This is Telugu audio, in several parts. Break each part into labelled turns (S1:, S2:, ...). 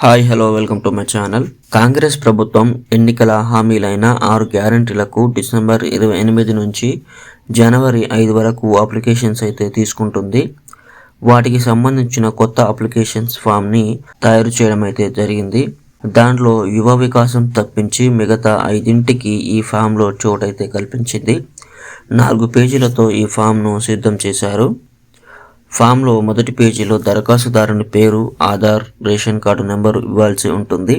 S1: Hi hello welcome to my channel. Congress ప్రభుత్వం ఎన్నికల హామీలైన 6 గ్యారంటీలకు డిసెంబర్ 28 నుంచి జనవరి 5 వరకు అప్లికేషన్స్ అయితే తీసుకుంటుంది. వాటికి సంబంధించిన కొత్త అప్లికేషన్స్ ఫామ్ని తయారు చేయడం అయితే జరిగింది. దాంట్లో యువ వికాసం తప్పించి మిగతా 5ంటికి ఈ ఫామ్లో చోటైతే కల్పించింది. 4 పేజీలతో ఈ ఫామ్ను సిద్ధం చేశారు. ఫామ్లో మొదటి పేజీలో దరఖాస్తుదారుని పేరు, ఆధార్, రేషన్ కార్డు నెంబరు ఇవ్వాల్సి ఉంటుంది.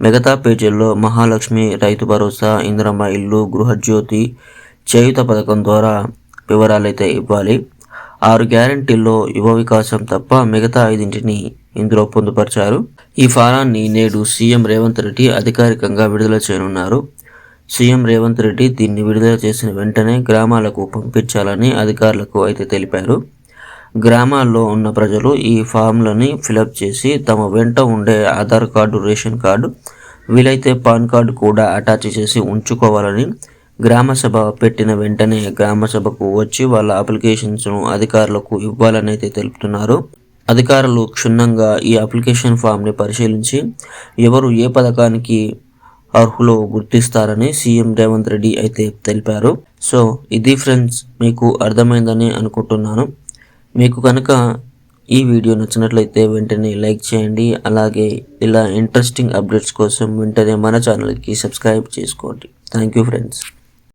S1: మిగతా పేజీల్లో మహాలక్ష్మి, రైతు భరోసా, ఇందిరమ్మ ఇల్లు, గృహజ్యోతి, చేయూత పథకం ద్వారా వివరాలైతే ఇవ్వాలి. 6 గ్యారంటీల్లో యువ వికాసం తప్ప మిగతా 5ంటిని ఇందులో పొందుపరిచారు. ఈ ఫారాన్ని నేడు సీఎం రేవంత్ రెడ్డి అధికారికంగా విడుదల చేయనున్నారు. సీఎం రేవంత్ రెడ్డి దీన్ని విడుదల చేసిన వెంటనే గ్రామాలకు పంపించాలని అధికారులకు అయితే తెలిపారు. గ్రామాల్లో ఉన్న ప్రజలు ఈ ఫామ్లని ఫిలప్ చేసి తమ వెంట ఉండే ఆధార్ కార్డు, రేషన్ కార్డు, వీలైతే పాన్ కార్డు కూడా అటాచ్ చేసి ఉంచుకోవాలని గ్రామసభ పెట్టిన వెంటనే గ్రామసభకు వచ్చి వాళ్ళ అప్లికేషన్స్ను అధికారులకు ఇవ్వాలని అయితే తెలుపుతున్నారు. అధికారులు క్షుణ్ణంగా ఈ అప్లికేషన్ ఫామ్ని పరిశీలించి ఎవరు ఏ పథకానికి అర్హులో గుర్తిస్తారని సీఎం రేవంత్ రెడ్డి అయితే తెలిపారు. సో ఇది ఫ్రెండ్స్, మీకు అర్థమైందని అనుకుంటున్నాను. మీకు కనుక ఈ వీడియో నచ్చినట్లయితే వెంటనే లైక్ చేయండి. అలాగే ఇలా ఇంట్రెస్టింగ్ అప్డేట్స్ కోసం వెంటనే మన ఛానల్కి సబ్స్క్రైబ్ చేసుకోండి. Thank you friends.